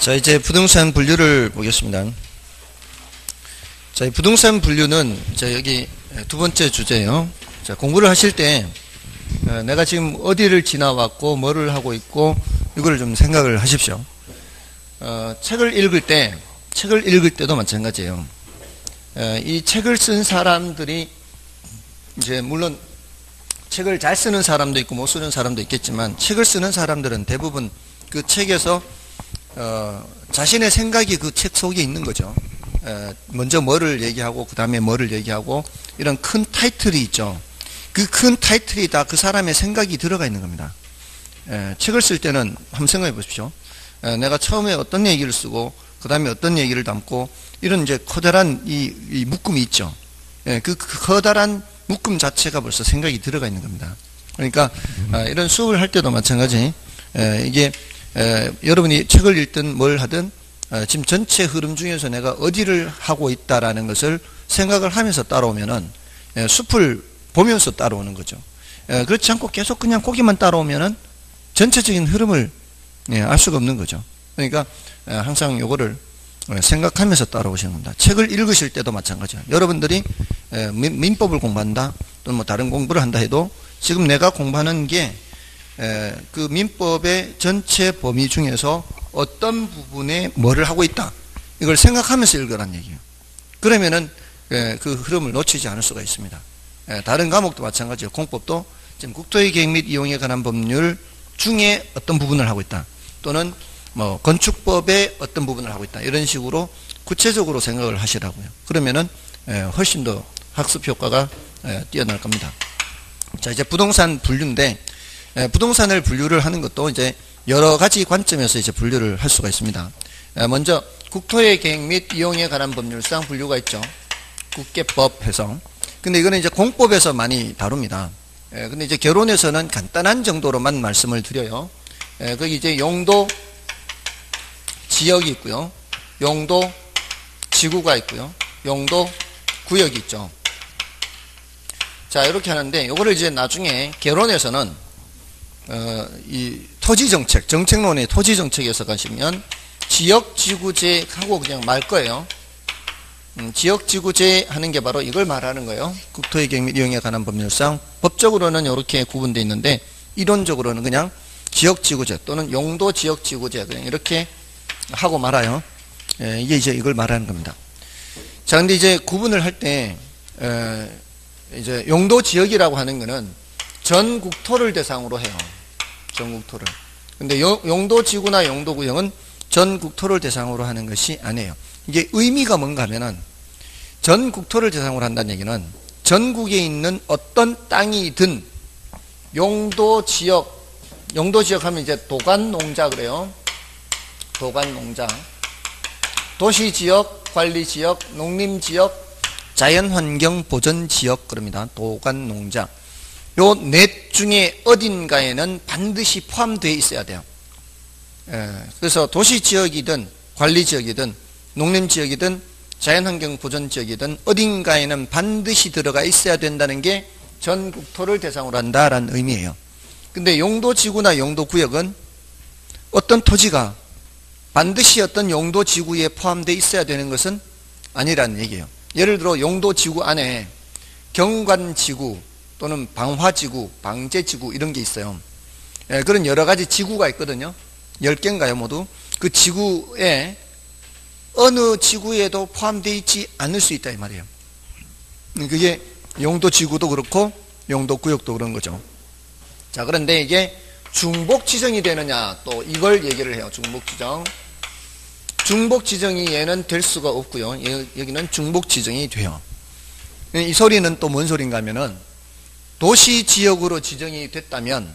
자, 이제 부동산 분류를 보겠습니다. 자, 이 부동산 분류는 자, 여기 두 번째 주제예요. 자, 공부를 하실 때 내가 지금 어디를 지나왔고 뭐를 하고 있고 이걸 좀 생각을 하십시오. 책을 읽을 때도 마찬가지예요. 이 책을 쓴 사람들이 이제 물론 책을 잘 쓰는 사람도 있고 못 쓰는 사람도 있겠지만, 책을 쓰는 사람들은 대부분 그 책에서 자신의 생각이 그 책 속에 있는 거죠. 먼저 뭐를 얘기하고 그 다음에 뭐를 얘기하고 이런 큰 타이틀이 있죠. 그 큰 타이틀이 다 그 사람의 생각이 들어가 있는 겁니다. 책을 쓸 때는 한번 생각해 보십시오. 내가 처음에 어떤 얘기를 쓰고 그 다음에 어떤 얘기를 담고 이런 이제 커다란 이 묶음이 있죠. 그 커다란 묶음 자체가 벌써 생각이 들어가 있는 겁니다. 그러니까 이런 수업을 할 때도 마찬가지. 이게 여러분이 책을 읽든 뭘 하든 지금 전체 흐름 중에서 내가 어디를 하고 있다라는 것을 생각을 하면서 따라오면은 숲을 보면서 따라오는 거죠. 그렇지 않고 계속 그냥 거기만 따라오면은 전체적인 흐름을 알 수가 없는 거죠. 그러니까 항상 요거를 생각하면서 따라오시는 겁니다. 책을 읽으실 때도 마찬가지예요. 여러분들이 민법을 공부한다 또는 뭐 다른 공부를 한다 해도 지금 내가 공부하는 게 그 민법의 전체 범위 중에서 어떤 부분에 뭐를 하고 있다, 이걸 생각하면서 읽으라는 얘기예요. 그러면은 그 흐름을 놓치지 않을 수가 있습니다. 다른 과목도 마찬가지예요. 공법도 지금 국토의 계획 및 이용에 관한 법률 중에 어떤 부분을 하고 있다, 또는 뭐 건축법의 어떤 부분을 하고 있다, 이런 식으로 구체적으로 생각을 하시라고요. 그러면은 훨씬 더 학습 효과가 뛰어날 겁니다. 자, 이제 부동산 분류인데, 부동산을 분류를 하는 것도 이제 여러 가지 관점에서 이제 분류를 할 수가 있습니다. 먼저 국토의 계획 및 이용에 관한 법률상 분류가 있죠. 국계법 해서. 근데 이거는 이제 공법에서 많이 다룹니다. 근데 이제 결론에서는 간단한 정도로만 말씀을 드려요. 거기 이제 용도 지역이 있고요, 용도 지구가 있고요, 용도 구역이 있죠. 자, 이렇게 하는데 요거를 이제 나중에 결론에서는 이 토지정책, 정책론의 토지정책에서 가시면 지역지구제 하고 그냥 말 거예요. 지역지구제 하는 게 바로 이걸 말하는 거예요. 국토의 계획 및 이용에 관한 법률상. 법적으로는 이렇게 구분되어 있는데 이론적으로는 그냥 지역지구제 또는 용도지역지구제 그냥 이렇게 하고 말아요. 이게 이제 이걸 말하는 겁니다. 자, 근데 이제 구분을 할 때 이제 용도지역이라고 하는 거는 전 국토를 대상으로 해요. 전 국토를. 근데 용도지구나 용도구역은 전 국토를 대상으로 하는 것이 아니에요. 이게 의미가 뭔가 하면은 전 국토를 대상으로 한다는 얘기는 전국에 있는 어떤 땅이든 용도지역 하면 이제 도관농자 그래요. 도관농자, 도시지역, 관리지역, 농림지역, 자연환경보전지역 그럽니다. 도관농자. 요 넷 중에 어딘가에는 반드시 포함되어 있어야 돼요. 그래서 도시지역이든 관리지역이든 농림지역이든 자연환경보전지역이든 어딘가에는 반드시 들어가 있어야 된다는 게 전국토를 대상으로 한다라는 의미예요. 근데 용도지구나 용도구역은 어떤 토지가 반드시 어떤 용도지구에 포함되어 있어야 되는 것은 아니라는 얘기예요. 예를 들어 용도지구 안에 경관지구 또는 방화지구, 방제지구 이런 게 있어요. 그런 여러 가지 지구가 있거든요. 10개인가요 모두? 그 지구에 어느 지구에도 포함되어 있지 않을 수 있다 이 말이에요. 그게 용도지구도 그렇고 용도구역도 그런 거죠. 자, 그런데 이게 중복지정이 되느냐, 또 이걸 얘기를 해요. 중복지정이 얘는 될 수가 없고요. 여기는 중복지정이 돼요. 이 소리는 또 뭔 소린가 하면은 도시지역으로 지정이 됐다면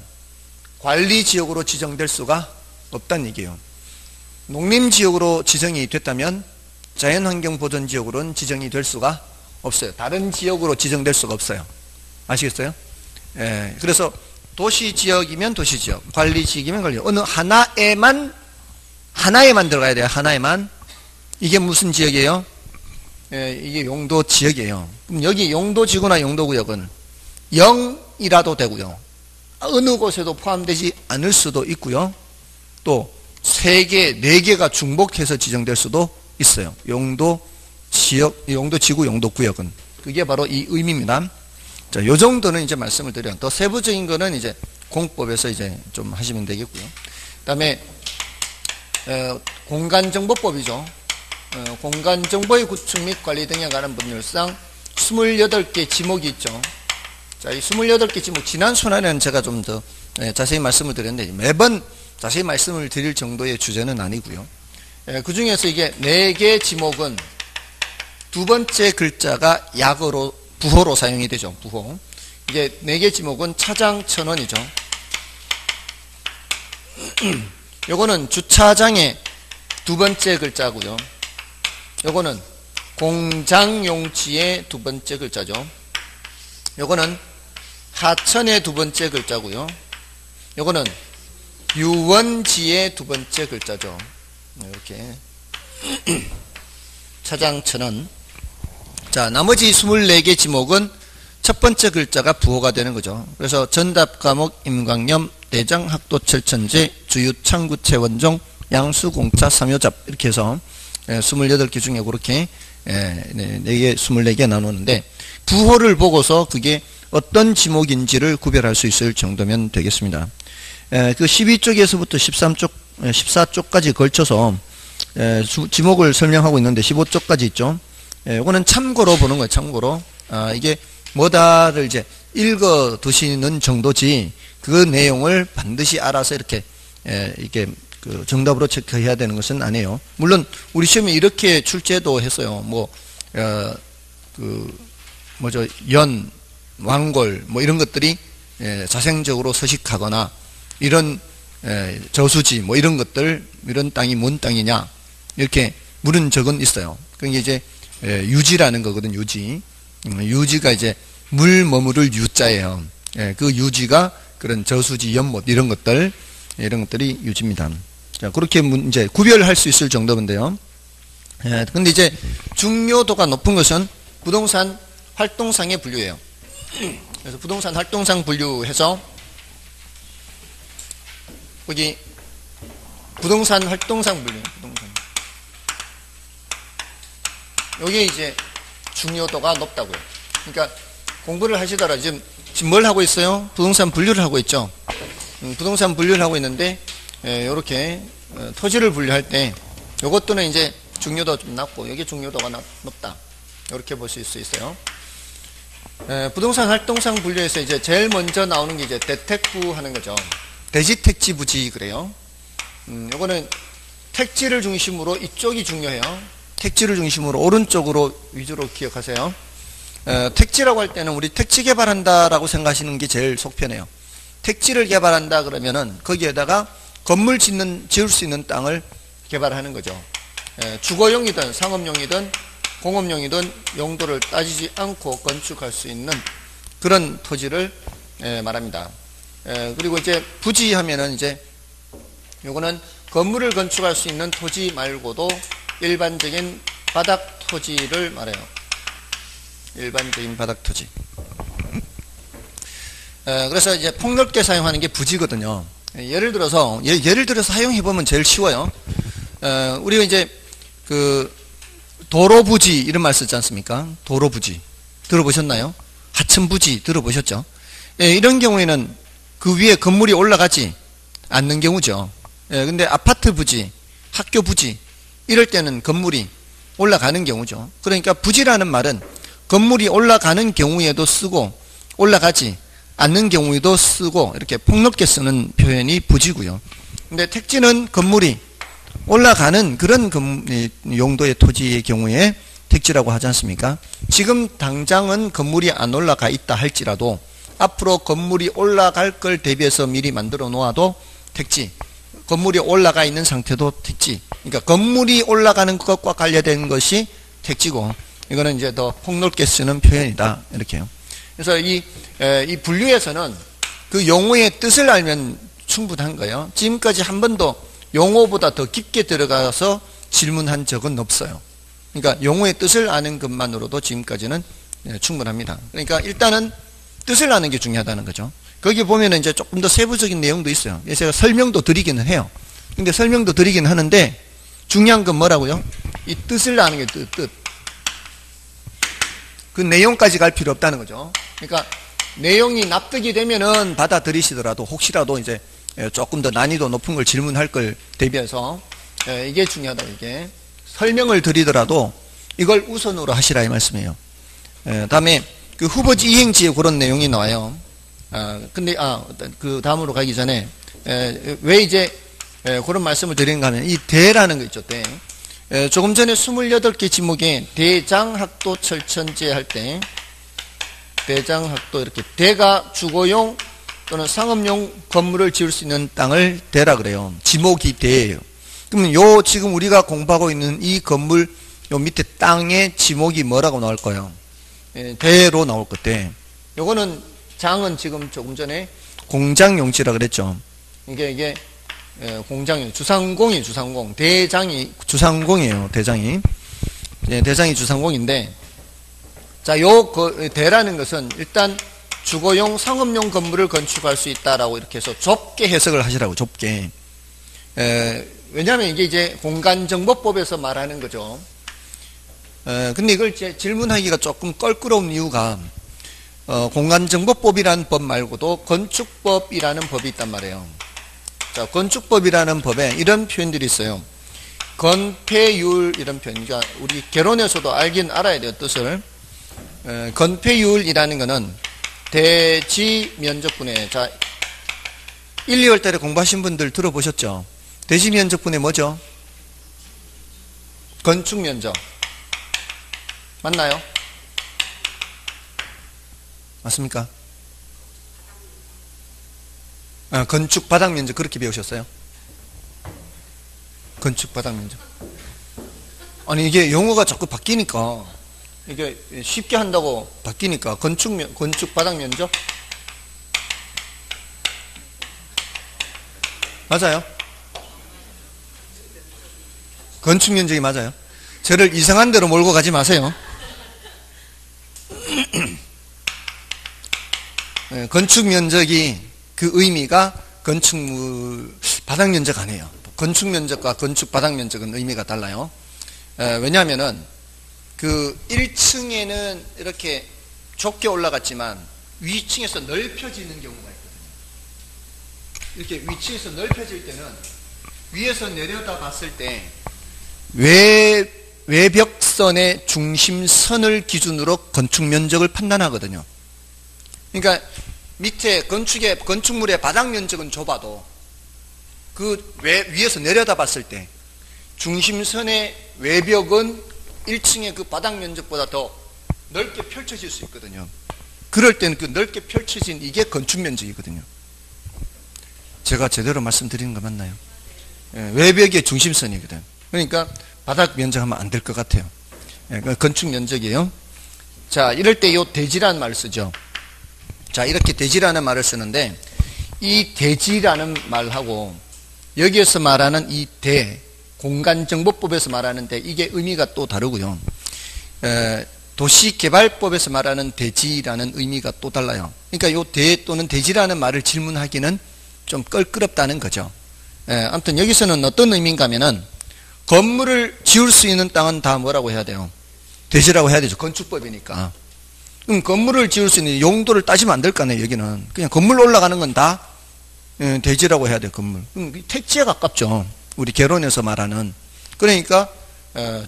관리지역으로 지정될 수가 없다는 얘기예요. 농림지역으로 지정이 됐다면 자연환경보전지역으로는 지정이 될 수가 없어요. 다른 지역으로 지정될 수가 없어요. 아시겠어요? 그래서 도시지역이면 도시지역, 관리지역이면 관리지역, 어느 하나에만 들어가야 돼요. 하나에만. 이게 무슨 지역이에요? 이게 용도지역이에요. 그럼 여기 용도지구나 용도구역은 0이라도 되고요, 어느 곳에도 포함되지 않을 수도 있고요, 또 3개, 4개가 중복해서 지정될 수도 있어요. 용도, 지역, 용도 지구, 용도 구역은. 그게 바로 이 의미입니다. 자, 요 정도는 이제 말씀을 드려요. 더 세부적인 거는 이제 공법에서 이제 좀 하시면 되겠고요. 그 다음에, 공간정보법이죠. 공간정보의 구축 및 관리 등에 관한 법률상 28개 지목이 있죠. 자, 이 28개 지목, 지난 순환에는 제가 좀 더 자세히 말씀을 드렸는데, 매번 자세히 말씀을 드릴 정도의 주제는 아니고요. 그 중에서 이게 4개 지목은 두 번째 글자가 약어로, 부호로 사용이 되죠. 부호. 이게 4개 지목은 차장천원이죠. 요거는 주차장의 두 번째 글자고요. 요거는 공장용지의 두 번째 글자죠. 요거는 하천의 두 번째 글자고요. 요거는 유원지의 두 번째 글자죠. 이렇게 차장천원. 자, 나머지 24개 지목은 첫 번째 글자가 부호가 되는 거죠. 그래서 전답 과목 임광염 대장 학도 철천제 주유 창구체 원종 양수 공차 삼요잡 이렇게 해서 28개 중에 그렇게 24개 나누는데, 부호를 보고서 그게 어떤 지목인지를 구별할 수 있을 정도면 되겠습니다. 그 12쪽에서부터 14쪽까지 걸쳐서 지목을 설명하고 있는데 15쪽까지 있죠. 이거는 참고로 보는 거예요. 참고로. 이게 뭐다를 이제 읽어 두시는 정도지 그 내용을 반드시 알아서 이렇게 그 정답으로 체크해야 되는 것은 아니에요. 물론 우리 시험에 이렇게 출제도 했어요. 연, 왕골 뭐 이런 것들이 자생적으로 서식하거나 이런 저수지 뭐 이런 것들, 이런 땅이 뭔 땅이냐 이렇게 물은 적은 있어요. 그게 이제 유지라는 거거든. 유지가 이제 물 머무를 유자예요. 그 유지가 그런 저수지, 연못 이런 것들이 유지입니다. 자, 그렇게 이제 구별할 수 있을 정도인데요. 근데 이제 중요도가 높은 것은 부동산 활동상의 분류예요. 그래서 부동산 활동상 분류해서 여기 부동산 활동상 분류, 여기 이제 중요도가 높다고요. 그러니까 공부를 하시더라. 지금 뭘 하고 있어요? 부동산 분류를 하고 있죠. 부동산 분류를 하고 있는데, 요렇게 토지를 분류할 때 요것들은 이제 중요도가 좀 낮고 여기 중요도가 높다. 이렇게 보실 수 있어요. 부동산 활동상 분류에서 이제 제일 먼저 나오는 게 이제 대택부 하는 거죠. 대지택지 부지 그래요. 요거는 택지를 중심으로 이쪽이 중요해요. 택지를 중심으로 오른쪽으로 위주로 기억하세요. 택지라고 할 때는 우리 택지 개발한다라고 생각하시는 게 제일 속편해요. 택지를 개발한다 그러면은 거기에다가 건물 지을 수 있는 땅을 개발하는 거죠. 주거용이든 상업용이든 공업용이든 용도를 따지지 않고 건축할 수 있는 그런 토지를 말합니다. 그리고 이제 부지 하면은 이제 요거는 건물을 건축할 수 있는 토지 말고도 일반적인 바닥 토지를 말해요. 일반적인 바닥 토지. 그래서 이제 폭넓게 사용하는 게 부지거든요. 예를 들어서 사용해보면 제일 쉬워요. 우리가 이제 그 도로부지 이런 말 쓰지 않습니까? 도로부지 들어보셨나요? 하천부지 들어보셨죠? 이런 경우에는 그 위에 건물이 올라가지 않는 경우죠. 근데 아파트 부지, 학교 부지 이럴 때는 건물이 올라가는 경우죠. 그러니까 부지라는 말은 건물이 올라가는 경우에도 쓰고 올라가지 않는 경우에도 쓰고 이렇게 폭넓게 쓰는 표현이 부지고요. 근데 택지는 건물이 올라가는 그런 용도의 토지의 경우에 택지라고 하지 않습니까? 지금 당장은 건물이 안 올라가 있다 할지라도 앞으로 건물이 올라갈 걸 대비해서 미리 만들어 놓아도 택지, 건물이 올라가 있는 상태도 택지. 그러니까 건물이 올라가는 것과 관련된 것이 택지고, 이거는 이제 더 폭넓게 쓰는 표현이다 이렇게요. 그래서 이 분류에서는 그 용어의 뜻을 알면 충분한 거예요. 지금까지 한 번도 용어보다 더 깊게 들어가서 질문한 적은 없어요. 그러니까 용어의 뜻을 아는 것만으로도 지금까지는 충분합니다. 그러니까 일단은 뜻을 아는 게 중요하다는 거죠. 거기 보면은 이제 조금 더 세부적인 내용도 있어요. 제가 설명도 드리기는 해요. 근데 설명도 드리긴 하는데 중요한 건 뭐라고요? 이 뜻을 아는 게 뜻. 그 내용까지 갈 필요 없다는 거죠. 그러니까 내용이 납득이 되면은 받아들이시더라도 혹시라도 이제 조금 더 난이도 높은 걸 질문할 걸 대비해서 이게 중요하다. 이게 설명을 드리더라도 이걸 우선으로 하시라 이 말씀이에요. 다음에 그 후보지 이행지에 그런 내용이 나와요. 근데 그 다음으로 가기 전에 왜 이제 그런 말씀을 드리는가 하면 이 대라는 거 있죠. 대. 조금 전에 28개 지목에 대장학도 철천제 할 때 대장학도 이렇게 대가 주거용 또는 상업용 건물을 지을 수 있는 땅을 대라 그래요. 지목이 대예요. 그러면 요 지금 우리가 공부하고 있는 이 건물 요 밑에 땅의 지목이 뭐라고 나올 거예요? 대로 나올 건데 요거는 장은 지금 조금 전에 공장용지라 그랬죠. 이게 공장용 주상공이 주상공 대장이 주상공이에요. 대장이 대장이 주상공인데 자, 요 대라는 것은 일단 주거용 상업용 건물을 건축할 수 있다라고 이렇게 해서 좁게 해석을 하시라고 좁게. 왜냐하면 이게 이제 공간정보법에서 말하는 거죠. 근데 이걸 이제 질문하기가 조금 껄끄러운 이유가 공간정보법이라는 법 말고도 건축법이라는 법이 있단 말이에요. 자, 건축법이라는 법에 이런 표현들이 있어요. 건폐율 이런 표현. 그러니까 우리 개론에서도 알긴 알아야 돼요. 뜻을. 건폐율이라는 것은 대지 면적분의 자 1, 2월 달에 공부하신 분들 들어보셨죠? 대지 면적분의 뭐죠? 건축 면적. 맞나요? 맞습니까? 건축 바닥 면적 그렇게 배우셨어요? 건축 바닥 면적. 아니 이게 용어가 자꾸 바뀌니까 이게 쉽게 한다고 바뀌니까 건축 바닥 면적 맞아요? 건축 면적이 맞아요? 저를 이상한 데로 몰고 가지 마세요. 건축 면적이 그 의미가 건축물 바닥 면적 아니에요. 건축 면적과 건축 바닥 면적은 의미가 달라요. 왜냐하면은 그 1층에는 이렇게 좁게 올라갔지만 위층에서 넓혀지는 경우가 있거든요. 이렇게 위층에서 넓혀질 때는 위에서 내려다 봤을 때 외벽선의 중심선을 기준으로 건축 면적을 판단하거든요. 그러니까 밑에 건축물의 바닥 면적은 좁아도 그 위에서 내려다 봤을 때 중심선의 외벽은 1층의 그 바닥 면적보다 더 넓게 펼쳐질 수 있거든요. 그럴 때는 그 넓게 펼쳐진 이게 건축 면적이거든요. 제가 제대로 말씀드리는 거 맞나요? 외벽의 중심선이거든. 그러니까 바닥 면적하면 안 될 것 같아요. 건축 면적이에요. 자, 이럴 때 이 대지라는 말을 쓰죠. 자, 이렇게 대지라는 말을 쓰는데 이 대지라는 말하고 여기에서 말하는 이 공간정보법에서 말하는 대 이게 의미가 또 다르고요. 도시개발법에서 말하는 대지라는 의미가 또 달라요. 그러니까 요 대 또는 대지라는 말을 질문하기는 좀 껄끄럽다는 거죠. 아무튼 여기서는 어떤 의미인가 하면은 건물을 지을 수 있는 땅은 다 뭐라고 해야 돼요? 대지라고 해야 되죠. 건축법이니까. 그럼 건물을 지을 수 있는 용도를 따지면 안 될 거 아니에요. 여기는 그냥 건물 올라가는 건 다 대지라고 해야 돼요. 건물. 그럼 택지에 가깝죠. 우리 개론에서 말하는. 그러니까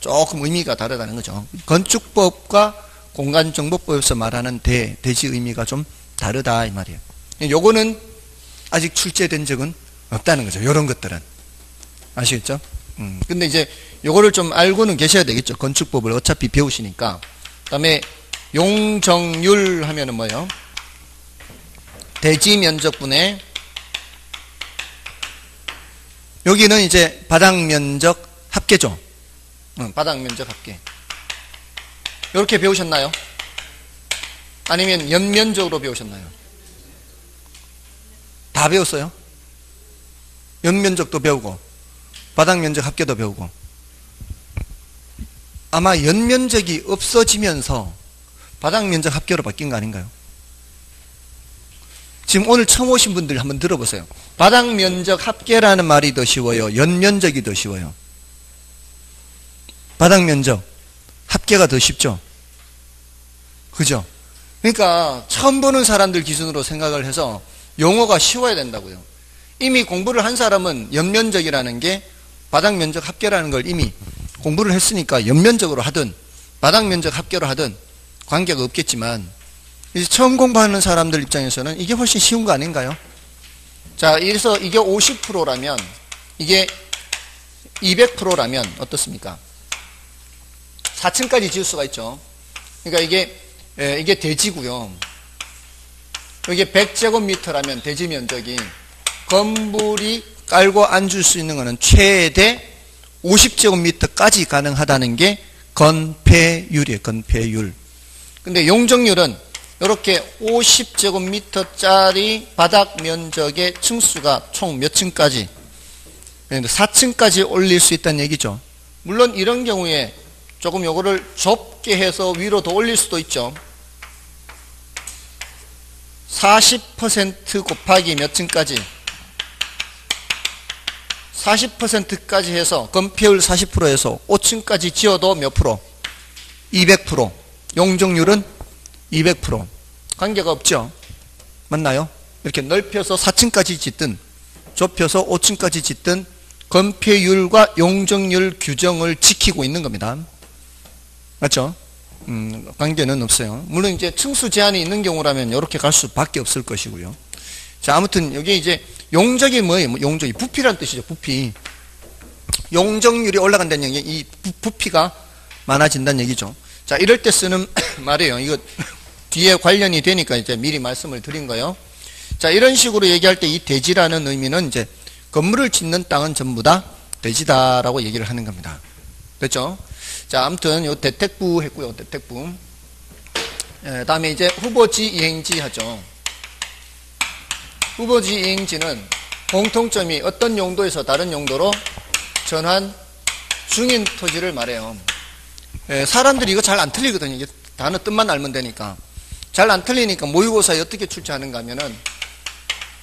조금 의미가 다르다는 거죠. 건축법과 공간정보법에서 말하는 대지 의미가 좀 다르다 이 말이에요. 요거는 아직 출제된 적은 없다는 거죠. 이런 것들은. 아시겠죠? 근데 이제 요거를 좀 알고는 계셔야 되겠죠. 건축법을 어차피 배우시니까. 그 다음에 용적률 하면은 뭐예요? 대지 면적분의 여기는 이제 바닥 면적 합계죠. 바닥 면적 합계. 이렇게 배우셨나요? 아니면 연면적으로 배우셨나요? 다 배웠어요? 연면적도 배우고 바닥 면적 합계도 배우고. 아마 연면적이 없어지면서 바닥 면적 합계로 바뀐 거 아닌가요? 지금 오늘 처음 오신 분들 한번 들어보세요. 바닥 면적 합계라는 말이 더 쉬워요? 연면적이 더 쉬워요? 바닥 면적 합계가 더 쉽죠? 그죠? 그러니까 처음 보는 사람들 기준으로 생각을 해서 용어가 쉬워야 된다고요. 이미 공부를 한 사람은 연면적이라는 게 바닥 면적 합계라는 걸 이미 공부를 했으니까 연면적으로 하든 바닥 면적 합계로 하든 관계가 없겠지만 이제 처음 공부하는 사람들 입장에서는 이게 훨씬 쉬운 거 아닌가요? 자, 그래서 이게 50%라면 이게 200%라면 어떻습니까? 4층까지 지을 수가 있죠. 그러니까 이게 대지고요. 이게 100제곱미터라면 대지 면적이 건물이 깔고 앉을 수 있는 것은 최대 50제곱미터까지 가능하다는 게 건폐율이에요. 건폐율. 근데 용적률은 이렇게 50제곱미터짜리 바닥 면적의 층수가 총 몇 층까지? 4층까지 올릴 수 있다는 얘기죠. 물론 이런 경우에 조금 요거를 좁게 해서 위로 더 올릴 수도 있죠. 40% 곱하기 몇 층까지? 40%까지 해서 건폐율 40%에서 5층까지 지어도 몇 프로? 200%. 용적률은 200%. 관계가 없죠. 맞나요? 이렇게 넓혀서 4층까지 짓든 좁혀서 5층까지 짓든 건폐율과 용적률 규정을 지키고 있는 겁니다. 맞죠? 관계는 없어요. 물론 이제 층수 제한이 있는 경우라면 이렇게 갈 수밖에 없을 것이고요. 자, 아무튼 여기 이제 용적이 뭐예요? 용적이 부피란 뜻이죠. 부피. 용적률이 올라간다는 얘기, 이 부피가 많아진다는 얘기죠. 자, 이럴 때 쓰는 말이에요. 이거 뒤에 관련이 되니까 이제 미리 말씀을 드린 거예요. 자, 이런 식으로 얘기할 때 이 대지라는 의미는 이제 건물을 짓는 땅은 전부 다 대지다라고 얘기를 하는 겁니다. 됐죠? 자, 아무튼 요 대택부 했고요. 대택부. 다음에 이제 후보지 이행지 하죠. 후보지 이행지는 공통점이 어떤 용도에서 다른 용도로 전환 중인 토지를 말해요. 사람들이 이거 잘 안 틀리거든요. 이게 단어 뜻만 알면 되니까. 잘 안 틀리니까 모의고사에 어떻게 출제하는가 하면은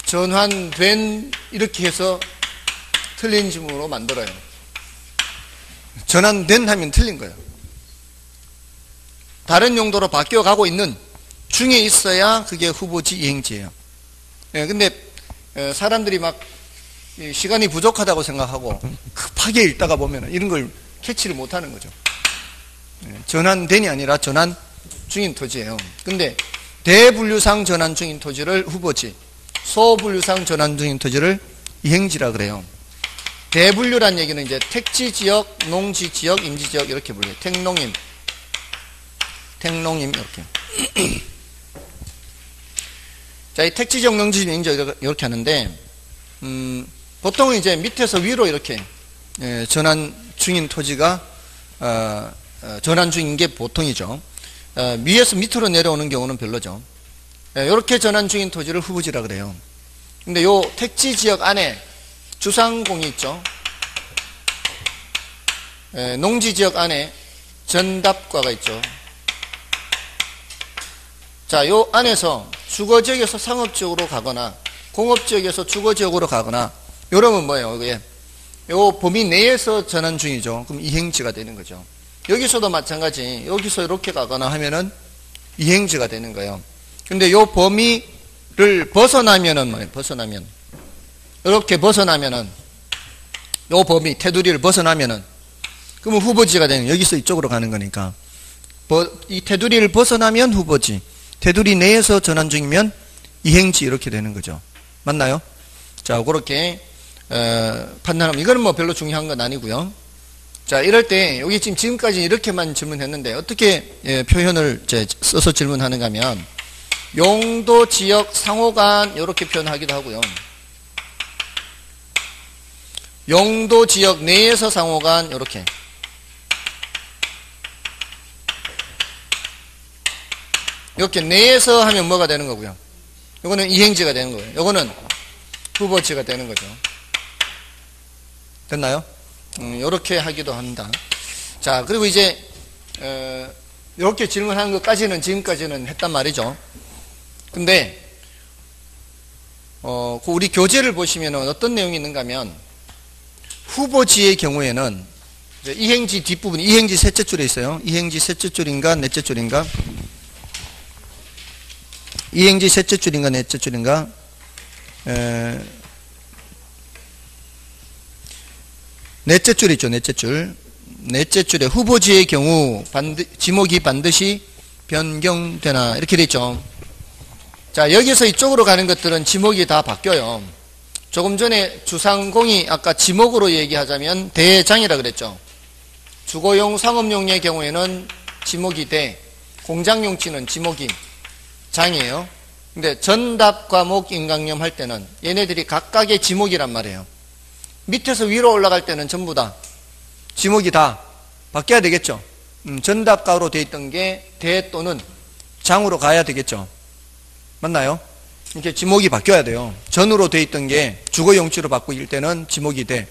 전환된 이렇게 해서 틀린 지문으로 만들어요. 전환된 하면 틀린 거예요. 다른 용도로 바뀌어가고 있는 중에 있어야 그게 후보지 이행지예요. 근데 사람들이 막 시간이 부족하다고 생각하고 급하게 읽다가 보면 이런 걸 캐치를 못하는 거죠. 전환된이 아니라 전환 중인 토지예요. 근데 대분류상 전환 중인 토지를 후보지, 소분류상 전환 중인 토지를 이행지라 그래요. 대분류란 얘기는 이제 택지지역, 농지지역, 임지지역 이렇게 불려요. 택농임 이렇게. 자, 이 택지지역, 농지지역, 임지지역 이렇게 하는데 보통은 이제 밑에서 위로 이렇게 전환 중인 토지가 전환 중인 게 보통이죠. 위에서 밑으로 내려오는 경우는 별로죠. 이렇게 전환 중인 토지를 후보지라 그래요. 근데 요 택지지역 안에 주상공이 있죠. 농지지역 안에 전답과가 있죠. 자, 요 안에서 주거지역에서 상업지역으로 가거나 공업지역에서 주거지역으로 가거나 이러면 뭐예요? 이게 요 범위 내에서 전환 중이죠. 그럼 이행지가 되는 거죠. 여기서도 마찬가지. 여기서 이렇게 가거나 하면은 이행지가 되는 거예요. 근데 요 범위를 벗어나면은 뭐예요? 이렇게 벗어나면은 요 범위, 테두리를 벗어나면은 그러면 후보지가 되는, 여기서 이쪽으로 가는 거니까. 이 테두리를 벗어나면 후보지. 테두리 내에서 전환 중이면 이행지 이렇게 되는 거죠. 맞나요? 자, 그렇게 판단하면 이거는 뭐 별로 중요한 건 아니고요. 자, 이럴 때 여기 지금까지 이렇게만 질문했는데 어떻게 표현을 써서 질문하는가 하면 용도, 지역, 상호간 이렇게 표현하기도 하고요. 용도, 지역 내에서 상호간 이렇게. 이렇게 내에서 하면 뭐가 되는 거고요. 이거는 이행지가 되는 거예요. 이거는 후보지가 되는 거죠. 됐나요? 이렇게 하기도 합니다. 자, 그리고 이제 이렇게 질문하는 것까지는 지금까지는 했단 말이죠. 근데 그 우리 교재를 보시면은 어떤 내용이 있는가 하면 후보지의 경우에는 이행지 뒷부분, 이행지 셋째 줄에 있어요. 이행지 셋째 줄인가 넷째 줄인가? 이행지 셋째 줄인가 넷째 줄인가? 넷째 줄 있죠. 넷째 줄. 넷째 줄에 후보지의 경우 지목이 반드시 변경되나 이렇게 돼 있죠. 자, 여기서 이쪽으로 가는 것들은 지목이 다 바뀌어요. 조금 전에 주상공이 아까 지목으로 얘기하자면 대장이라 그랬죠. 주거용 상업용의 경우에는 지목이 대, 공장용지는 지목이 장이에요. 근데 전답 과목 인강염 할 때는 얘네들이 각각의 지목이란 말이에요. 밑에서 위로 올라갈 때는 전부 다 지목이 다 바뀌어야 되겠죠. 전답가로 되어 있던 게 대 또는 장으로 가야 되겠죠. 맞나요? 이렇게 지목이 바뀌어야 돼요. 전으로 되어 있던 게 주거용지로 바뀔 때는 지목이 대,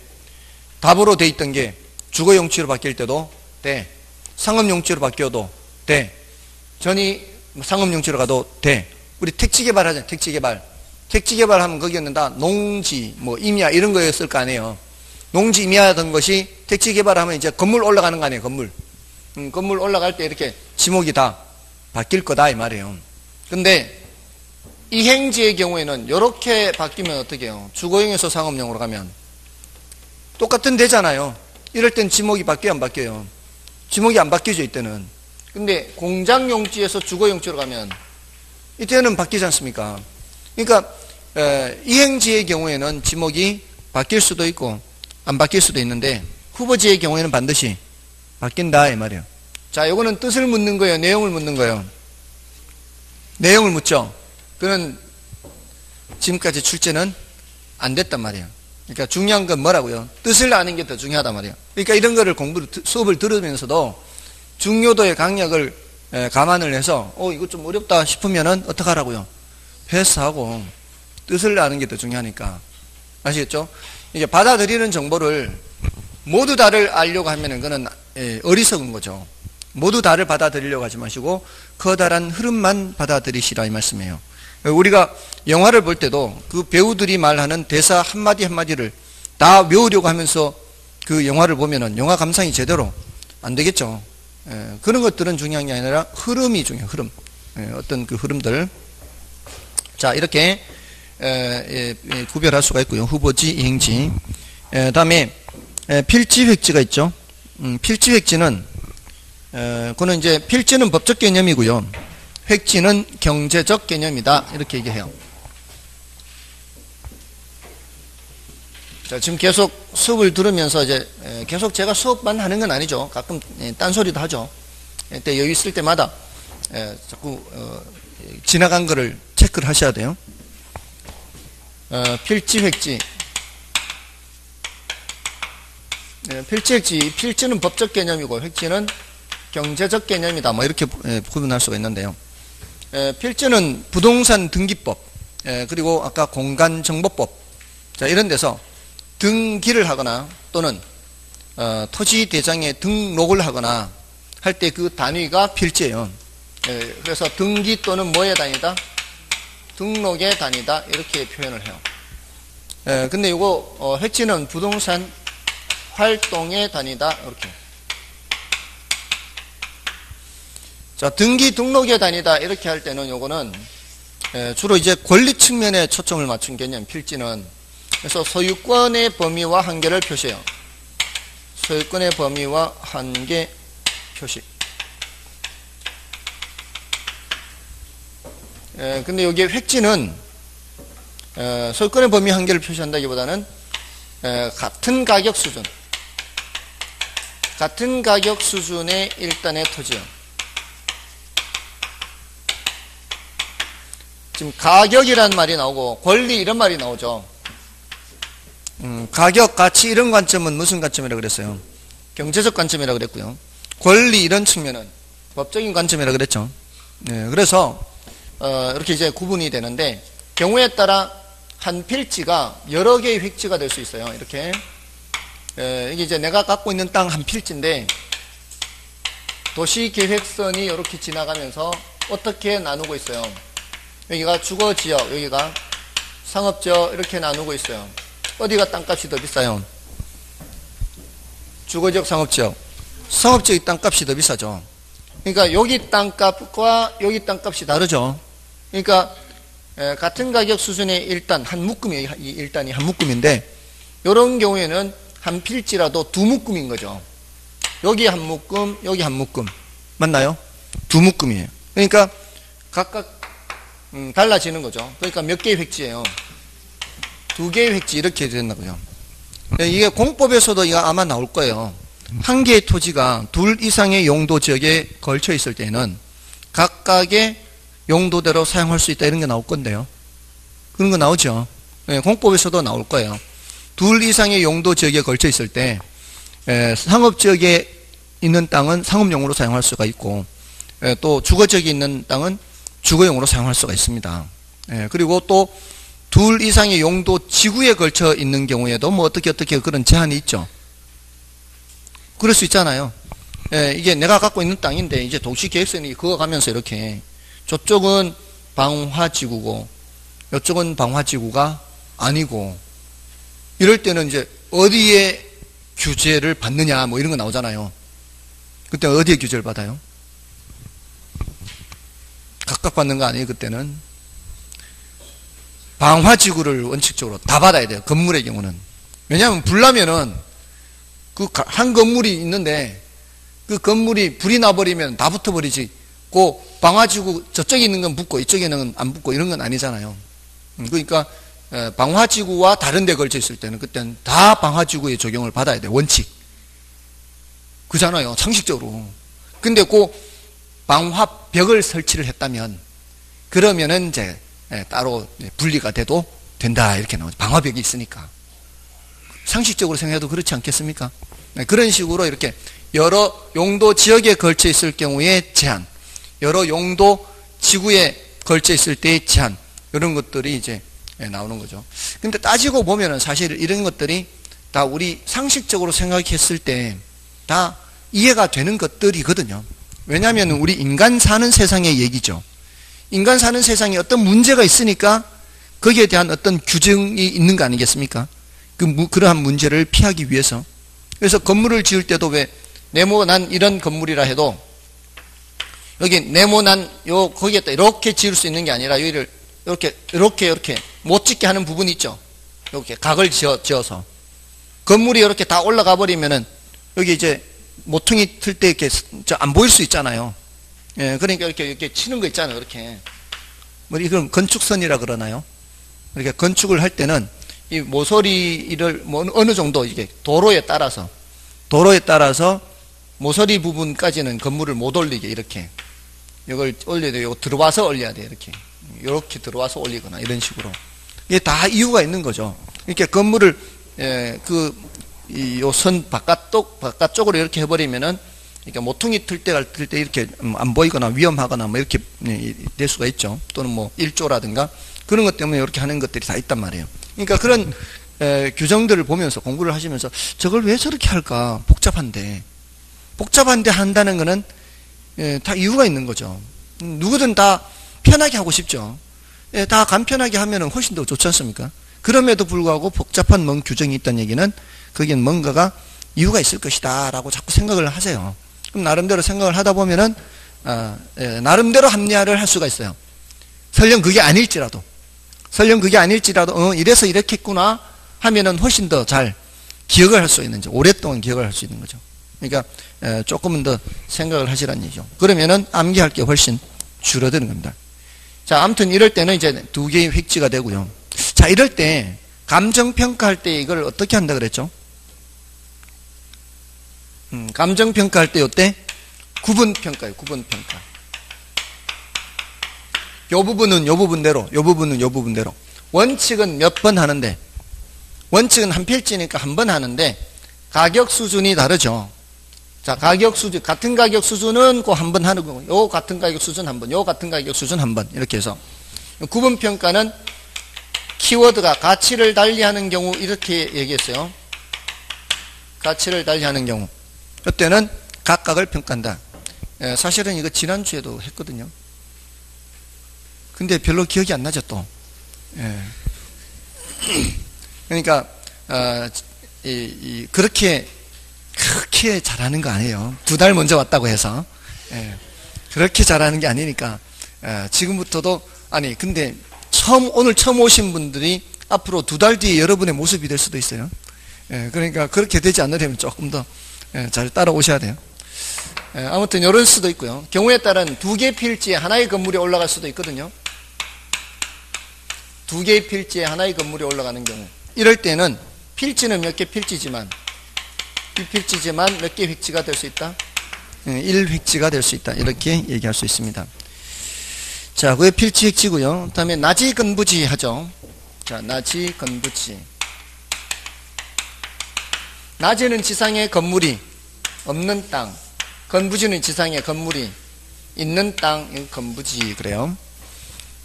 답으로 되어 있던 게 주거용지로 바뀔 때도 대, 상업용지로 바뀌어도 대, 전이 상업용지로 가도 대. 우리 택지개발 하잖아요. 택지개발 하면 거기는 다 농지, 임야 이런 거였을 거 아니에요. 농지 임야하던 것이 택지개발하면 이제 건물 올라가는 거 아니에요. 건물 올라갈 때 이렇게 지목이 다 바뀔 거다 이 말이에요. 근데 이행지의 경우에는 이렇게 바뀌면 어떻게 해요? 주거용에서 상업용으로 가면 똑같은 데잖아요. 이럴 땐 지목이 바뀌어요, 안 바뀌어요? 지목이 안 바뀌죠, 이때는. 근데 공장용지에서 주거용지로 가면 이때는 바뀌지 않습니까? 그러니까 이행지의 경우에는 지목이 바뀔 수도 있고 안 바뀔 수도 있는데 후보지의 경우에는 반드시 바뀐다 이 말이에요. 자, 요거는 뜻을 묻는 거예요, 내용을 묻는 거예요? 내용을 묻죠. 그는 지금까지 출제는 안 됐단 말이에요. 그러니까 중요한 건 뭐라고요? 뜻을 아는 게 더 중요하단 말이에요. 그러니까 이런 거를 수업을 들으면서도 중요도의 강약을 감안을 해서 이거 좀 어렵다 싶으면은 어떻게 하라고요? 패스하고 뜻을 아는 게 더 중요하니까. 아시겠죠? 이게 받아들이는 정보를 모두 다를 알려고 하면은 그는 어리석은 거죠. 모두 다를 받아들이려고 하지 마시고 커다란 흐름만 받아들이시라 이 말씀이에요. 우리가 영화를 볼 때도 그 배우들이 말하는 대사 한마디 한마디를 다 외우려고 하면서 그 영화를 보면은 영화 감상이 제대로 안 되겠죠. 그런 것들은 중요한 게 아니라 흐름이 중요해요. 흐름. 어떤 그 흐름들. 자, 이렇게 구별할 수가 있고요. 후보지, 이행지. 다음에 필지, 획지가 있죠. 필지, 획지는 그는 이제 필지는 법적 개념이고요. 획지는 경제적 개념이다. 이렇게 얘기해요. 자, 지금 계속 수업을 들으면서 이제 계속 제가 수업만 하는 건 아니죠. 가끔 딴소리도 하죠. 그때 여유 있을 때마다 자꾸 지나간 거를 체크를 하셔야 돼요. 필지, 획지. 필지, 획지. 필지는 법적 개념이고 획지는 경제적 개념이다. 이렇게 구분할 수가 있는데요. 필지는 부동산 등기법, 그리고 아까 공간정보법, 자, 이런 데서 등기를 하거나 또는 토지대장에 등록을 하거나 할 때 그 단위가 필지예요. 그래서 등기 또는 뭐의 단위다? 등록의 단위다. 이렇게 표현을 해요. 근데 이거 획지는 부동산 활동의 단위다. 이렇게. 자, 등기 등록의 단위다. 이렇게 할 때는 요거는 주로 이제 권리 측면에 초점을 맞춘 개념, 필지는. 그래서 소유권의 범위와 한계를 표시해요. 소유권의 범위와 한계 표시. 근데 여기 획지는 소유권의 범위 한계를 표시한다기보다는 같은 가격 수준. 같은 가격 수준의 일단의 토지요. 지금 가격이란 말이 나오고 권리 이런 말이 나오죠. 가격, 가치 이런 관점은 무슨 관점이라고 그랬어요? 경제적 관점이라고 그랬고요. 권리 이런 측면은 법적인 관점이라고 그랬죠. 그래서 이렇게 이제 구분이 되는데 경우에 따라 한 필지가 여러 개의 획지가 될 수 있어요. 이렇게 이게 이제 내가 갖고 있는 땅 한 필지인데 도시계획선이 이렇게 지나가면서 어떻게 나누고 있어요? 여기가 주거지역, 여기가 상업지역 이렇게 나누고 있어요. 어디가 땅값이 더 비싸요? 주거지역, 상업지역. 상업지역이 땅값이 더 비싸죠. 그러니까 여기 땅값과 여기 땅값이 다르죠. 그러니까 같은 가격 수준의 일단 한 묶음이에요. 이 일단이 한 묶음인데 이런 경우에는 한 필지라도 두 묶음인 거죠. 여기 한 묶음, 여기 한 묶음. 맞나요? 두 묶음이에요. 그러니까 각각 달라지는 거죠. 그러니까 몇 개의 획지예요? 두 개의 획지 이렇게 된다고요. 이게 공법에서도 이거 아마 나올 거예요. 한 개의 토지가 둘 이상의 용도 지역에 걸쳐 있을 때는 각각의 용도대로 사용할 수 있다 이런 게 나올 건데요. 그런 거 나오죠. 네, 공법에서도 나올 거예요. 둘 이상의 용도 지역에 걸쳐 있을 때 상업 지역에 있는 땅은 상업용으로 사용할 수가 있고 또 주거 지역에 있는 땅은 주거용으로 사용할 수가 있습니다. 그리고 또 둘 이상의 용도 지구에 걸쳐 있는 경우에도 뭐 어떻게 그런 제한이 있죠. 그럴 수 있잖아요. 이게 내가 갖고 있는 땅인데 이제 도시계획선이 그어가면서 이렇게 저쪽은 방화지구고 이쪽은 방화지구가 아니고 이럴 때는 이제 어디에 규제를 받느냐 뭐 이런 거 나오잖아요. 그때 어디에 규제를 받아요? 각각 받는 거 아니에요. 그때는 방화지구를 원칙적으로 다 받아야 돼요. 건물의 경우는. 왜냐하면 불나면은 그 한 건물이 있는데 그 건물이 불이 나버리면 다 붙어버리지. 그 방화지구 저쪽에 있는 건 붙고 이쪽에 있는 건 안 붙고 이런 건 아니잖아요. 그러니까 방화지구와 다른 데 걸쳐 있을 때는 그때는 다 방화지구의 적용을 받아야 돼요. 원칙. 그잖아요. 상식적으로. 근데 그 방화벽을 설치를 했다면 그러면은 이제 따로 분리가 돼도 된다 이렇게 나오죠. 방화벽이 있으니까. 상식적으로 생각해도 그렇지 않겠습니까? 그런 식으로 이렇게 여러 용도 지역에 걸쳐 있을 경우에 제한, 여러 용도 지구에 걸쳐 있을 때의 제한, 이런 것들이 이제 나오는 거죠. 근데 따지고 보면은 사실 이런 것들이 다 우리 상식적으로 생각했을 때 다 이해가 되는 것들이거든요. 왜냐하면 우리 인간 사는 세상의 얘기죠. 인간 사는 세상에 어떤 문제가 있으니까 거기에 대한 어떤 규정이 있는 거 아니겠습니까? 그러한 문제를 피하기 위해서. 그래서 건물을 지을 때도 왜 네모난 이런 건물이라 해도 여기 네모난 거기에다 이렇게 지을 수 있는 게 아니라 여기를 이렇게 못 짓게 하는 부분이 있죠. 이렇게 각을 지어서 건물이 이렇게 다 올라가 버리면은 여기 이제 모퉁이 틀 때 이렇게 안 보일 수 있잖아요. 그러니까 이렇게 치는 거 있잖아요. 이렇게 뭐 이건 건축선이라 그러나요? 이렇게 건축을 할 때는 이 모서리를 뭐 어느 정도 이게 도로에 따라서 모서리 부분까지는 건물을 못 올리게 이렇게 이걸 올려야 돼요. 이거 들어와서 올려야 돼요. 이렇게 들어와서 올리거나 이런 식으로. 이게 다 이유가 있는 거죠. 이렇게 건물을 요 선 바깥쪽으로 이렇게 해버리면은 이렇게 모퉁이 틀 때 이렇게 안 보이거나 위험하거나 뭐 이렇게 될 수가 있죠. 또는 뭐 일조라든가 그런 것 때문에 이렇게 하는 것들이 다 있단 말이에요. 그러니까 그런 규정들을 보면서 공부를 하시면서 저걸 왜 저렇게 할까? 복잡한데 한다는 거는 다 이유가 있는 거죠. 누구든 다 편하게 하고 싶죠. 다 간편하게 하면은 훨씬 더 좋지 않습니까? 그럼에도 불구하고 복잡한 뭔 규정이 있다는 얘기는 거기엔 뭔가가 이유가 있을 것이다 라고 자꾸 생각을 하세요. 그럼 나름대로 생각을 하다 보면은 나름대로 합리화를 할 수가 있어요. 설령 그게 아닐지라도 이래서 이렇게 했구나 하면은 훨씬 더 잘 기억을 할 수 있는지 오랫동안 기억을 할 수 있는 거죠. 그러니까 조금은 더 생각을 하시라는 얘기죠. 그러면은 암기할 게 훨씬 줄어드는 겁니다. 자, 아무튼 이럴 때는 이제 두 개의 획지가 되고요. 자, 이럴 때 감정평가할 때 이걸 어떻게 한다 그랬죠? 감정평가할 때 이때 구분평가예요. 구분평가. 요 부분은 요 부분대로, 요 부분은 요 부분대로. 원칙은 몇 번 하는데, 원칙은 한 필지니까 한 번 하는데, 가격 수준이 다르죠. 자, 가격 수준, 같은 가격 수준은 그 한 번 하는 거고, 요 같은 가격 수준 한 번, 요 같은 가격 수준 한 번, 이렇게 해서. 구분평가는 키워드가 가치를 달리하는 경우, 이렇게 얘기했어요. 가치를 달리하는 경우. 이때는 각각을 평가한다. 사실은 이거 지난주에도 했거든요. 근데 별로 기억이 안 나죠, 또. 그러니까 그렇게 잘하는 거 아니에요. 2달 먼저 왔다고 해서. 그렇게 잘하는 게 아니니까 지금부터도 근데 오늘 처음 오신 분들이 앞으로 2달 뒤에 여러분의 모습이 될 수도 있어요. 그러니까 그렇게 되지 않으려면 조금 더 잘 따라오셔야 돼요. 아무튼 이럴 수도 있고요. 경우에 따른 2개 필지에 하나의 건물이 올라갈 수도 있거든요. 2개의 필지에 하나의 건물이 올라가는 경우, 이럴 때는 필지는 몇 개 필지지만 몇 개 획지가 될 수 있다? 1획지가 될 수 있다. 이렇게 얘기할 수 있습니다. 자, 그게 필지 획지고요. 다음에 나지 건부지 하죠. 자, 나지 건부지. 나지는 지상에 건물이 없는 땅, 건부지는 지상에 건물이 있는 땅, 건부지 그래요.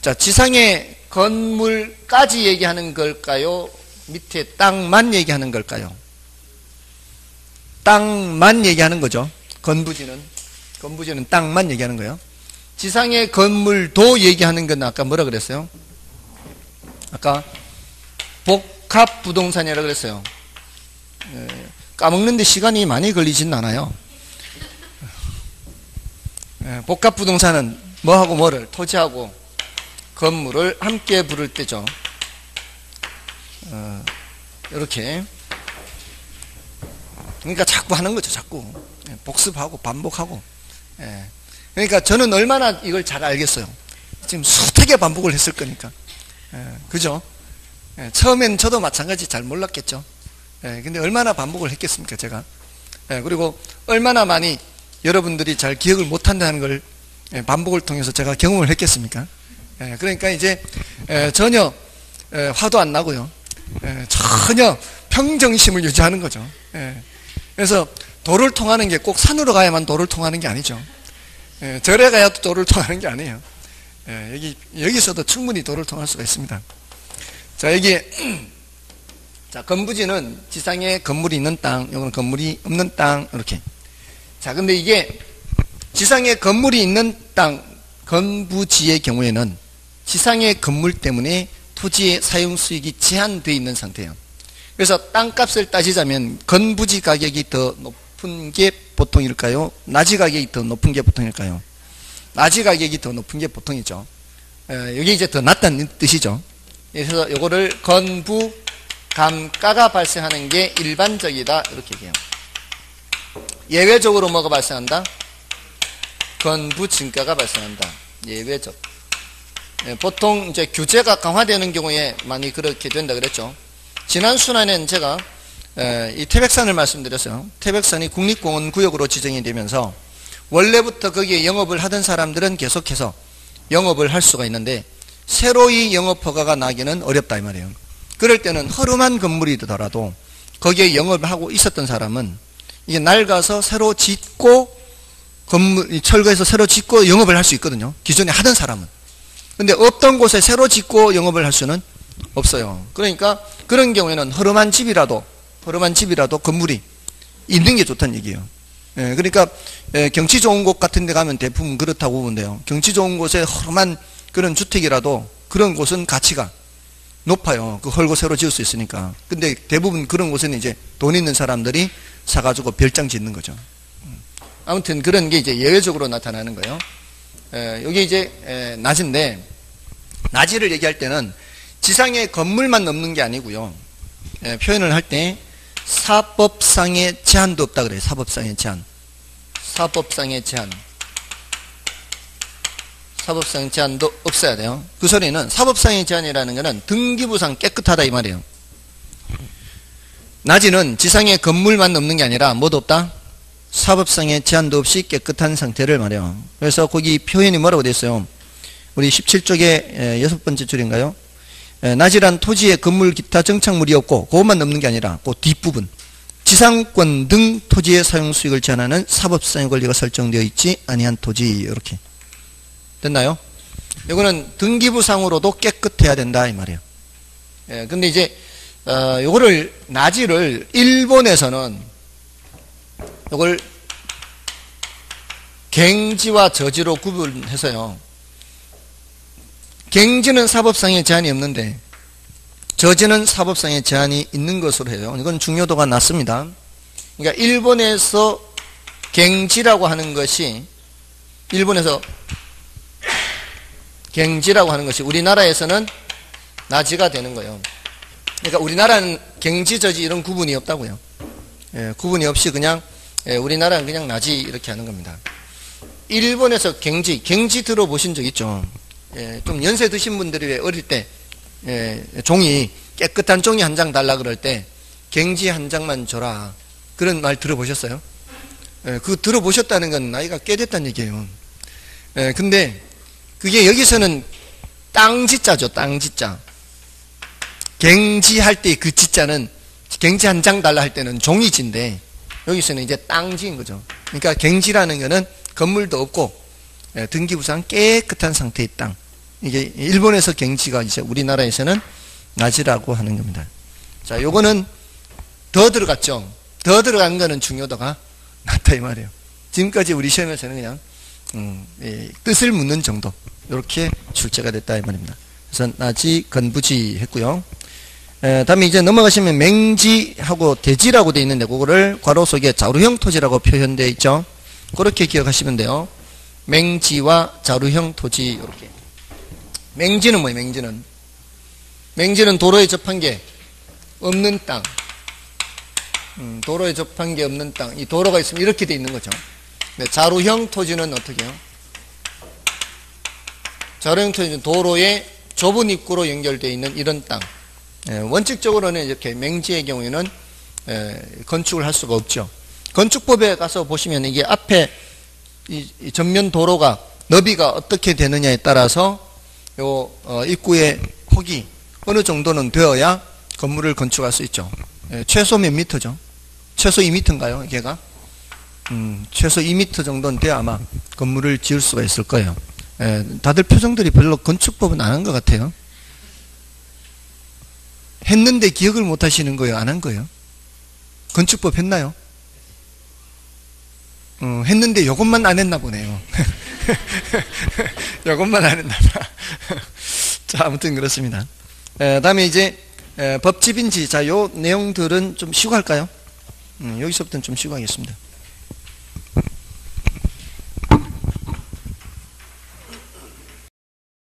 자, 지상에 건물까지 얘기하는 걸까요? 밑에 땅만 얘기하는 걸까요? 땅만 얘기하는 거죠. 건부지는 땅만 얘기하는 거예요. 지상의 건물도 얘기하는 건 아까 뭐라 그랬어요? 아까 복합부동산이라고 그랬어요. 까먹는데 시간이 많이 걸리진 않아요. 복합부동산은 뭐하고 뭐를, 토지하고 건물을 함께 부를 때죠. 이렇게. 그러니까 자꾸 하는 거죠. 자꾸 복습하고 반복하고. 그러니까 저는 얼마나 이걸 잘 알겠어요. 지금 수태게 반복을 했을 거니까. 그죠? 처음엔 저도 마찬가지 잘 몰랐겠죠. 근데 얼마나 반복을 했겠습니까, 제가. 그리고 얼마나 많이 여러분들이 잘 기억을 못한다는 걸 반복을 통해서 제가 경험을 했겠습니까? 그러니까 이제 전혀 화도 안 나고요. 전혀 평정심을 유지하는 거죠. 그래서 도를 통하는 게 꼭 산으로 가야만 도를 통하는 게 아니죠. 절에 가야 도를 통하는 게 아니에요. 여기서도 충분히 도를 통할 수가 있습니다. 자, 여기 자, 건부지는 지상에 건물이 있는 땅, 이거는 건물이 없는 땅, 이렇게. 자, 근데 이게 지상에 건물이 있는 땅, 건부지의 경우에는 지상의 건물 때문에 토지의 사용 수익이 제한되어 있는 상태예요. 그래서 땅값을 따지자면 건부지 가격이 더 높은 게 보통일까요? 나지 가격이 더 높은 게 보통일까요? 나지 가격이 더 높은 게 보통이죠. 여기 이제 더 낮다는 뜻이죠. 그래서 이거를 건부 감가가 발생하는 게 일반적이다, 이렇게 얘기해요. 예외적으로 뭐가 발생한다? 건부 증가가 발생한다. 예외적. 보통 이제 규제가 강화되는 경우에 많이 그렇게 된다 그랬죠. 지난 순환에는 제가 이 태백산을 말씀드렸어요. 태백산이 국립공원 구역으로 지정이 되면서 원래부터 거기에 영업을 하던 사람들은 계속해서 영업을 할 수가 있는데 새로이 영업 허가가 나기는 어렵다 이 말이에요. 그럴 때는 허름한 건물이더라도 거기에 영업을 하고 있었던 사람은 이게 낡아서 새로 짓고 철거해서 새로 짓고 영업을 할 수 있거든요. 기존에 하던 사람은. 근데 없던 곳에 새로 짓고 영업을 할 수는 없어요. 그러니까 그런 경우에는 허름한 집이라도 건물이 있는 게 좋다는 얘기예요. 그러니까 경치 좋은 곳 같은 데 가면 대부분 그렇다고 보면 돼요. 경치 좋은 곳에 허름한 그런 주택이라도 그런 곳은 가치가 높아요. 그 헐고 새로 지을 수 있으니까. 근데 대부분 그런 곳에는 이제 돈 있는 사람들이 사가지고 별장 짓는 거죠. 아무튼 그런 게 이제 예외적으로 나타나는 거예요. 여기 이제 낮인데, 낮이를 얘기할 때는 지상에 건물만 넘는 게 아니고요. 표현을 할 때 사법상의 제한도 없다 그래요. 사법상의 제한. 사법상의 제한도 없어야 돼요. 그 소리는 사법상의 제한이라는 것은 등기부상 깨끗하다 이 말이에요. 낮이는 지상에 건물만 넘는 게 아니라 뭐도 없다? 사법상의 제한도 없이 깨끗한 상태를 말해요. 그래서 거기 표현이 뭐라고 되어 있어요? 우리 17쪽의 6번째 줄인가요? 낮이란 토지에 건물 기타 정착물이 없고 그것만 넘는 게 아니라 그 뒷부분 지상권 등 토지의 사용 수익을 제한하는 사법상의 권리가 설정되어 있지 아니한 토지, 이렇게 됐나요? 이거는 등기부상으로도 깨끗해야 된다 이 말이에요. 근데 이제 요거를 낮이를 일본에서는 이걸 갱지와 저지로 구분해서요. 갱지는 사법상의 제한이 없는데 저지는 사법상의 제한이 있는 것으로 해요. 이건 중요도가 낮습니다. 그러니까 일본에서 갱지라고 하는 것이 우리나라에서는 나지가 되는 거예요. 그러니까 우리나라는 갱지, 저지 이런 구분이 없다고요. 구분이 없이 그냥 우리나라는 그냥 나지 이렇게 하는 겁니다. 일본에서 갱지 들어보신 적 있죠? 좀 연세 드신 분들이 왜 어릴 때 종이 깨끗한 종이 한 장 달라 그럴 때 갱지 한 장만 줘라 그런 말 들어보셨어요? 그거 들어보셨다는 건 나이가 꽤 됐다는 얘기예요. 근데 그게 여기서는 땅지자죠. 땅지자. 갱지할 때 그 지자는 갱지 한 장 달라 할 때는 종이지인데 여기서는 이제 땅지인 거죠. 그러니까 갱지라는 거는 건물도 없고 등기부상 깨끗한 상태의 땅. 이게 일본에서 갱지가 이제 우리나라에서는 나지라고 하는 겁니다. 자, 요거는 더 들어갔죠. 더 들어간 거는 중요도가 낮다 이 말이에요. 지금까지 우리 시험에서는 그냥 뜻을 묻는 정도 이렇게 출제가 됐다 이 말입니다. 그래서 나지, 건부지 했고요. 다음에 이제 넘어가시면 맹지하고 대지라고 되어 있는데 그거를 괄호 속에 자루형 토지라고 표현되어 있죠. 그렇게 기억하시면 돼요. 맹지와 자루형 토지 이렇게. 맹지는 뭐예요? 맹지는 도로에 접한 게 없는 땅. 도로에 접한 게 없는 땅. 이 도로가 있으면 이렇게 돼 있는 거죠. 네, 자루형 토지는 어떻게 해요? 자루형 토지는 도로에 좁은 입구로 연결되어 있는 이런 땅. 원칙적으로는 이렇게 맹지의 경우에는 건축을 할 수가 없죠. 건축법에 가서 보시면 이게 앞에 이 전면 도로가 너비가 어떻게 되느냐에 따라서 요 입구의 폭이 어느 정도는 되어야 건물을 건축할 수 있죠. 최소 몇 미터죠? 최소 2미터인가요? 걔가? 최소 2미터 정도는 돼야 아마 건물을 지을 수가 있을 거예요. 다들 표정들이 별로 건축법은 안 한 것 같아요. 했는데 기억을 못 하시는 거예요? 안 한 거예요? 건축법 했나요? 했는데 요것만 안 했나 보네요. 요것만 안 했나 봐. 자, 아무튼 그렇습니다. 다음에 이제 법집인지, 자, 요 내용들은 좀 쉬고 할까요? 여기서부터는 좀 쉬고 하겠습니다.